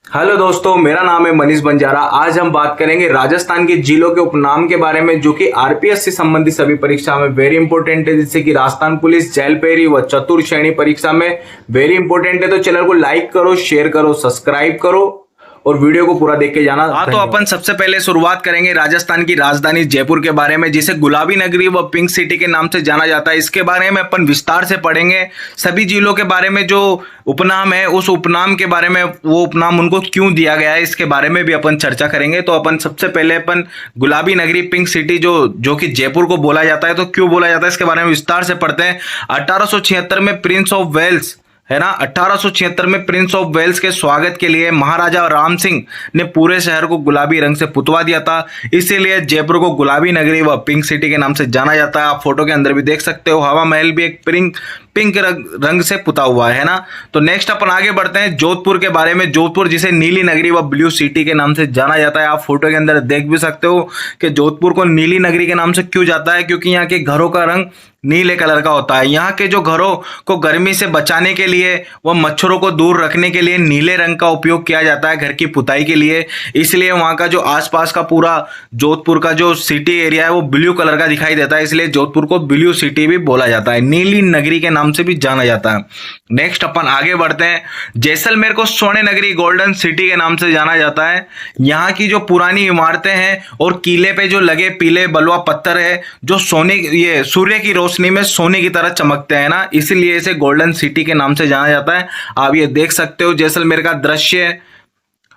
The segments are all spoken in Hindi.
हेलो दोस्तों, मेरा नाम है मनीष बंजारा। आज हम बात करेंगे राजस्थान के जिलों के उपनाम के बारे में, जो कि आरपीएस से संबंधित सभी परीक्षा में वेरी इंपॉर्टेंट है, जैसे कि राजस्थान पुलिस, जैलपेरी व चतुर्थ श्रेणी परीक्षा में वेरी इंपॉर्टेंट है। तो चैनल को लाइक करो, शेयर करो, सब्सक्राइब करो और वीडियो को पूरा देख के जाना। हाँ, तो अपन सबसे पहले शुरुआत करेंगे राजस्थान की राजधानी जयपुर के बारे में, जिसे गुलाबी नगरी व पिंक सिटी के नाम से जाना जाता है। इसके बारे में अपन विस्तार से पढ़ेंगे। सभी जिलों के बारे में जो उपनाम है, उस उपनाम के बारे में, वो उपनाम उनको क्यों दिया गया है, इसके बारे में भी अपन चर्चा करेंगे। तो अपन सबसे पहले अपन गुलाबी नगरी पिंक सिटी जो कि जयपुर को बोला जाता है, तो क्यों बोला जाता है इसके बारे में विस्तार से पढ़ते हैं। 1876 में प्रिंस ऑफ वेल्स, है ना, 1876 में प्रिंस ऑफ वेल्स के स्वागत के लिए महाराजा राम सिंह ने पूरे शहर को गुलाबी रंग से पुतवा दिया था। इसीलिए जयपुर को गुलाबी नगरी व पिंक सिटी के नाम से जाना जाता है। आप फोटो के अंदर भी देख सकते हो, हवा महल भी एक पिंक रंग से पुता हुआ है ना। तो नेक्स्ट अपन आगे बढ़ते हैं जोधपुर के बारे में। जोधपुर जिसे नीली नगरी व ब्लू सिटी के नाम से जाना जाता है। आप फोटो के अंदर देख भी सकते हो कि जोधपुर को नीली नगरी के नाम से क्यों जाता है, क्योंकि यहाँ के घरों का रंग नीले कलर का होता है। यहाँ के जो घरों को गर्मी से बचाने के लिए व मच्छरों को दूर रखने के लिए नीले रंग का उपयोग किया जाता है घर की पुताई के लिए। इसलिए वहाँ का जो आसपास का पूरा जोधपुर का जो सिटी एरिया है वो ब्लू कलर का दिखाई देता है, इसलिए जोधपुर को ब्लू सिटी भी बोला जाता है, नीली नगरी के नाम से भी जाना जाता है। नेक्स्ट अपन आगे बढ़ते हैं। जैसलमेर को स्वर्ण नगरी गोल्डन सिटी के नाम से जाना जाता है। यहाँ की जो पुरानी इमारतें हैं और किले पे जो लगे पीले बलुआ पत्थर है, जो ये सूर्य की रोशनी में सोने की तरह चमकते हैं ना, इसलिए इसे गोल्डन सिटी के नाम से जाना जाता है। आप ये देख सकते हो जैसलमेर का दृश्य।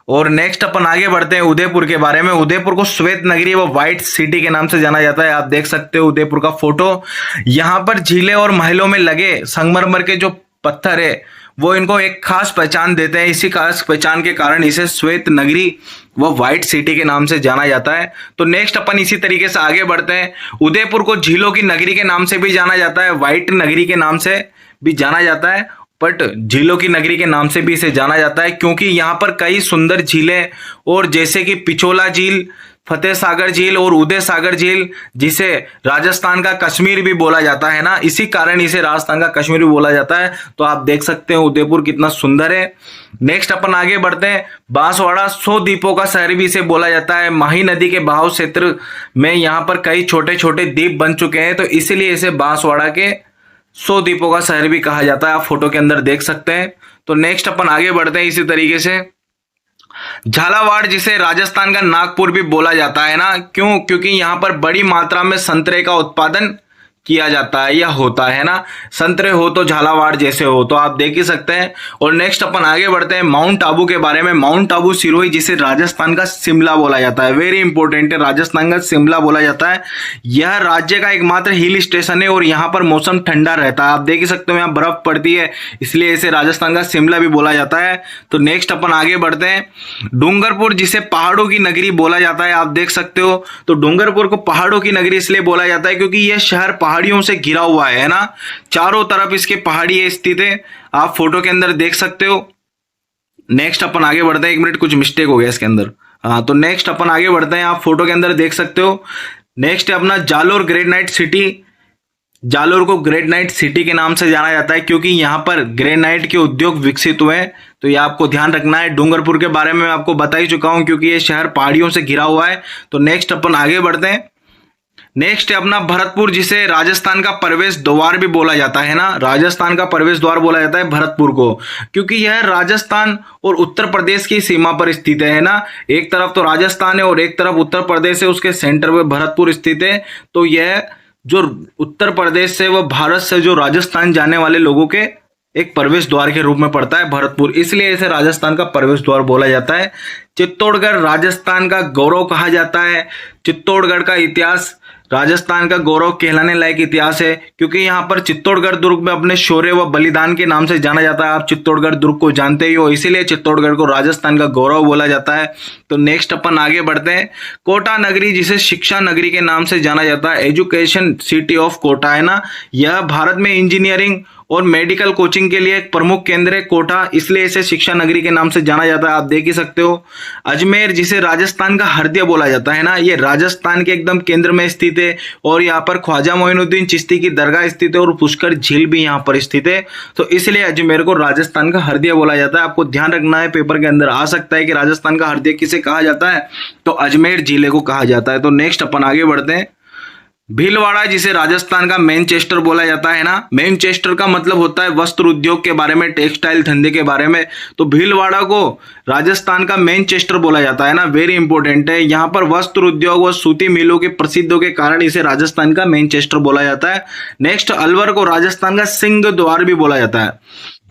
और नेक्स्ट अपन आगे बढ़ते हैं उदयपुर के बारे में। उदयपुर को श्वेत नगरी व व्हाइट सिटी के नाम से जाना जाता है। आप देख सकते हो उदयपुर का फोटो। यहाँ पर झीलें और महलों में लगे संगमरमर के जो पत्थर है वो इनको एक खास पहचान देते हैं। इसी खास पहचान के कारण इसे श्वेत नगरी व व्हाइट सिटी के नाम से जाना जाता है। तो नेक्स्ट अपन इसी तरीके से आगे बढ़ते हैं। उदयपुर को झीलों की नगरी के नाम से भी जाना जाता है, व्हाइट नगरी के नाम से भी जाना जाता है, बट झीलों की नगरी के नाम से भी इसे जाना जाता है, क्योंकि यहाँ पर कई सुंदर झीलें और जैसे कि पिछोला झील, फतेह सागर झील और उदय सागर झील, जिसे राजस्थान का कश्मीर भी बोला जाता है ना, इसी कारण इसे राजस्थान का कश्मीर भी बोला जाता है। तो आप देख सकते हैं उदयपुर कितना सुंदर है। नेक्स्ट अपन आगे बढ़ते हैं। बांसवाड़ा 100 द्वीपों का शहर भी इसे बोला जाता है। माही नदी के बहाव क्षेत्र में यहाँ पर कई छोटे छोटे द्वीप बन चुके हैं, तो इसीलिए इसे बांसवाड़ा के 100 द्वीपों का शहर भी कहा जाता है। आप फोटो के अंदर देख सकते हैं। तो नेक्स्ट अपन आगे बढ़ते हैं इसी तरीके से। झालावाड़ जिसे राजस्थान का नागपुर भी बोला जाता है ना, क्यों? क्योंकि यहाँ पर बड़ी मात्रा में संतरे का उत्पादन किया जाता है या होता है ना। संतरे हो तो झालावाड़ जैसे हो, तो आप देख ही सकते हैं। और नेक्स्ट अपन आगे बढ़ते हैं माउंट आबू के बारे में। माउंट आबू सिरोही जिसे राजस्थान का शिमला बोला जाता है, वेरी इंपॉर्टेंट है, राजस्थान का शिमला बोला जाता है। यह राज्य का एकमात्र हिल स्टेशन है और यहाँ पर मौसम ठंडा रहता है। आप देख ही सकते हो यहाँ बर्फ पड़ती है, इसलिए इसे राजस्थान का शिमला भी बोला जाता है। तो नेक्स्ट अपन आगे बढ़ते हैं। डूंगरपुर जिसे पहाड़ों की नगरी बोला जाता है, आप देख सकते हो। तो डूंगरपुर को पहाड़ों की नगरी इसलिए बोला जाता है क्योंकि यह शहर पहाड़ियों से घिरा हुआ है ना, चारों तरफ इसके पहाड़ी स्थित है। आप फोटो के अंदर देख सकते हो। नेक्स्ट अपन आगे बढ़ते हैं। एक मिनट, कुछ मिस्टेक हो गया इसके अंदर। हाँ, तो नेक्स्ट अपन आगे बढ़ते हैं। आप फोटो के अंदर देख सकते हो। नेक्स्ट है अपना जालोर ग्रेनाइट सिटी। जालोर को ग्रेनाइट सिटी के नाम से जाना जाता है क्योंकि यहाँ पर ग्रेनाइट के उद्योग विकसित हुए हैं। तो ये आपको ध्यान रखना है। डूंगरपुर के बारे में मैं आपको बता ही चुका हूं क्योंकि ये शहर पहाड़ियों से घिरा हुआ है। तो नेक्स्ट अपन आगे बढ़ते हैं। नेक्स्ट है अपना भरतपुर जिसे राजस्थान का प्रवेश द्वार भी बोला जाता है ना, राजस्थान का प्रवेश द्वार बोला जाता है भरतपुर को, क्योंकि यह राजस्थान और उत्तर प्रदेश की सीमा पर स्थित है ना। एक तरफ तो राजस्थान है और एक तरफ उत्तर प्रदेश है, उसके सेंटर में भरतपुर स्थित है। तो यह जो उत्तर प्रदेश से व भारत से जो राजस्थान जाने वाले लोगों के एक प्रवेश द्वार के रूप में पड़ता है भरतपुर, इसलिए इसे राजस्थान का प्रवेश द्वार बोला जाता है। चित्तौड़गढ़ राजस्थान का गौरव कहा जाता है। चित्तौड़गढ़ का इतिहास राजस्थान का गौरव कहलाने लायक इतिहास है, क्योंकि यहाँ पर चित्तौड़गढ़ दुर्ग में अपने शौर्य व बलिदान के नाम से जाना जाता है। आप चित्तौड़गढ़ दुर्ग को जानते ही हो, इसीलिए चित्तौड़गढ़ को राजस्थान का गौरव बोला जाता है। तो नेक्स्ट अपन आगे बढ़ते हैं। कोटा नगरी जिसे शिक्षा नगरी के नाम से जाना जाता है, एजुकेशन सिटी ऑफ कोटा है ना। यह भारत में इंजीनियरिंग और मेडिकल कोचिंग के लिए एक प्रमुख केंद्र है कोटा, इसलिए इसे शिक्षा नगरी के नाम से जाना जाता है। आप देख ही सकते हो। अजमेर, जिसे राजस्थान का हृदय बोला जाता है ना, ये राजस्थान के एकदम केंद्र में स्थित है और यहाँ पर ख्वाजा मोइनुद्दीन चिश्ती की दरगाह स्थित है और पुष्कर झील भी यहाँ पर स्थित है, तो इसलिए अजमेर को राजस्थान का हृदय बोला जाता है। आपको ध्यान रखना है, पेपर के अंदर आ सकता है कि राजस्थान का हृदय किसे कहा जाता है, तो अजमेर जिले को कहा जाता है। तो नेक्स्ट अपन आगे बढ़ते हैं। भीलवाड़ा, जिसे राजस्थान का मैनचेस्टर बोला जाता है ना, मैनचेस्टर का मतलब होता है वस्त्र उद्योग के बारे में, टेक्सटाइल धंधे के बारे में, तो भीलवाड़ा को राजस्थान का मैनचेस्टर बोला जाता है ना, वेरी इंपॉर्टेंट है। यहाँ पर वस्त्र उद्योग व सूती मिलों के प्रसिद्ध के कारण इसे राजस्थान का मैनचेस्टर बोला जाता है। नेक्स्ट, अलवर को राजस्थान का सिंह द्वार भी बोला जाता है।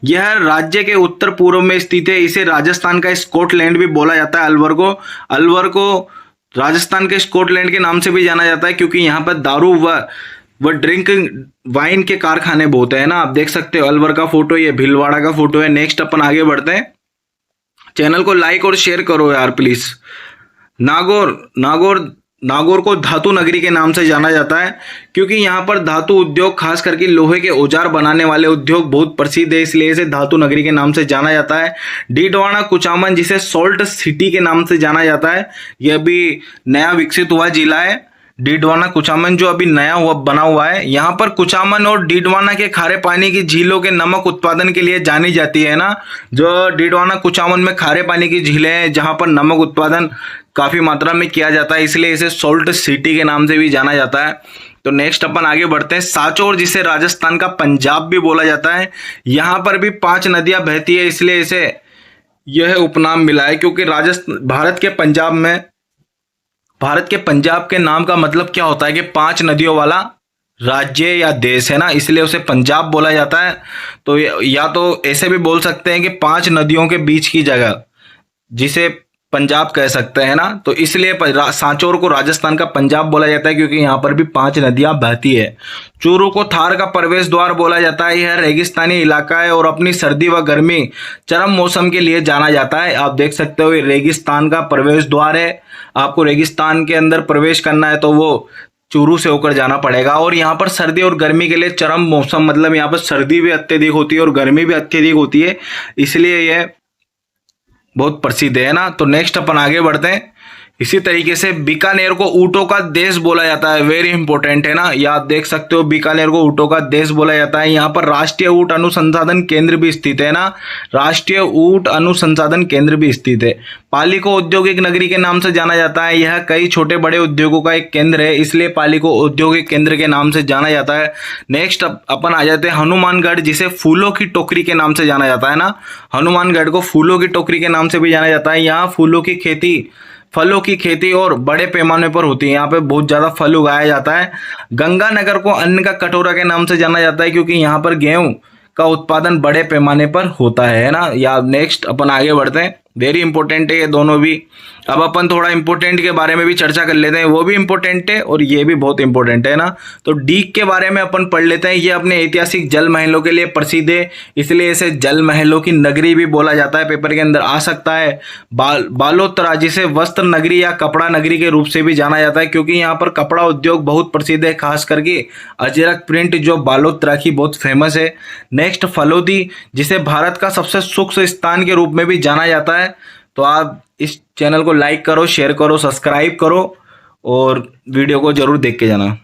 यह राज्य के उत्तर पूर्व में स्थित है, इसे राजस्थान का स्कॉटलैंड भी बोला जाता है। अलवर को राजस्थान के स्कॉटलैंड के नाम से भी जाना जाता है, क्योंकि यहाँ पर दारू व ड्रिंक वाइन के कारखाने बहुत है ना। आप देख सकते हो अलवर का फोटो, ये भीलवाड़ा का फोटो है। नेक्स्ट अपन आगे बढ़ते हैं। चैनल को लाइक और शेयर करो यार प्लीज। नागौर को धातु नगरी के नाम से जाना जाता है, क्योंकि यहाँ पर धातु उद्योग, खास करके लोहे के औजार बनाने वाले उद्योग बहुत प्रसिद्ध है, इसलिए इसे धातु नगरी के नाम से जाना जाता है। डीडवाना कुचामन, जिसे सॉल्ट सिटी के नाम से जाना जाता है, यह भी नया विकसित हुआ जिला है। डीडवाना कुचामन जो अभी नया बना हुआ है। यहाँ पर कुचामन और डीडवाना के खारे पानी की झीलों के नमक उत्पादन के लिए जानी जाती है ना। जो डीडवाना कुचामन में खारे पानी की झीलें हैं जहाँ पर नमक उत्पादन काफी मात्रा में किया जाता है, इसलिए इसे सॉल्ट सिटी के नाम से भी जाना जाता है। तो नेक्स्ट अपन आगे बढ़ते हैं। सांचौर, जिसे राजस्थान का पंजाब भी बोला जाता है, यहाँ पर भी 5 नदियां बहती है, इसलिए इसे यह उपनाम मिला है, क्योंकि भारत के पंजाब के नाम का मतलब क्या होता है कि 5 नदियों वाला राज्य या देश है ना, इसलिए उसे पंजाब बोला जाता है। तो या तो ऐसे भी बोल सकते हैं कि 5 नदियों के बीच की जगह, जिसे पंजाब कह सकते हैं ना, तो इसलिए सांचौर को राजस्थान का पंजाब बोला जाता है, क्योंकि यहाँ पर भी 5 नदियां बहती है। चूरू को थार का प्रवेश द्वार बोला जाता है, यह रेगिस्तानी इलाका है और अपनी सर्दी व गर्मी चरम मौसम के लिए जाना जाता है। आप देख सकते हो ये रेगिस्तान का प्रवेश द्वार है, आपको रेगिस्तान के अंदर प्रवेश करना है तो वो चूरू से होकर जाना पड़ेगा। और यहाँ पर सर्दी और गर्मी के लिए चरम मौसम, मतलब यहाँ पर सर्दी भी अत्यधिक होती है और गर्मी भी अत्यधिक होती है, इसलिए यह बहुत प्रसिद्ध है ना। तो नेक्स्ट अपन आगे बढ़ते हैं। इसी तरीके से बीकानेर को ऊंटों का देश बोला जाता है, वेरी इंपॉर्टेंट है ना। ये आप देख सकते हो, बीकानेर को ऊंटों का देश बोला जाता है। यहाँ पर राष्ट्रीय ऊंट अनुसंधान केंद्र भी स्थित है ना, राष्ट्रीय ऊंट अनुसंधान केंद्र भी स्थित है। पाली को औद्योगिक नगरी के नाम से जाना जाता है, यह कई छोटे बड़े उद्योगों का एक केंद्र है, इसलिए पाली को औद्योगिक केंद्र के नाम से जाना जाता है। नेक्स्ट अपन आ जाते हैं हनुमानगढ़, जिसे फूलों की टोकरी के नाम से जाना जाता है ना। हनुमानगढ़ को फूलों की टोकरी के नाम से भी जाना जाता है। यहाँ फलों की खेती और बड़े पैमाने पर होती है, यहाँ पे बहुत ज्यादा फल उगाया जाता है। गंगानगर को अन्न का कटोरा के नाम से जाना जाता है, क्योंकि यहाँ पर गेहूं का उत्पादन बड़े पैमाने पर होता है ना। या नेक्स्ट अपन आगे बढ़ते हैं, वेरी इंपॉर्टेंट है ये दोनों भी। अब अपन थोड़ा इंपॉर्टेंट के बारे में भी चर्चा कर लेते हैं, वो भी इंपॉर्टेंट है और ये भी बहुत इंपॉर्टेंट है ना। तो डीग के बारे में अपन पढ़ लेते हैं। ये अपने ऐतिहासिक जल महलों के लिए प्रसिद्ध है, इसलिए इसे जल महलों की नगरी भी बोला जाता है, पेपर के अंदर आ सकता है। बालोतरा, जिसे वस्त्र नगरी या कपड़ा नगरी के रूप से भी जाना जाता है, क्योंकि यहाँ पर कपड़ा उद्योग बहुत प्रसिद्ध है, खास करके अजरक प्रिंट जो बालोतरा की बहुत फेमस है। नेक्स्ट फलोदी, जिसे भारत का सबसे शुष्क स्थान के रूप में भी जाना जाता है। तो आप इस चैनल को लाइक करो, शेयर करो, सब्सक्राइब करो और वीडियो को जरूर देख के जाना।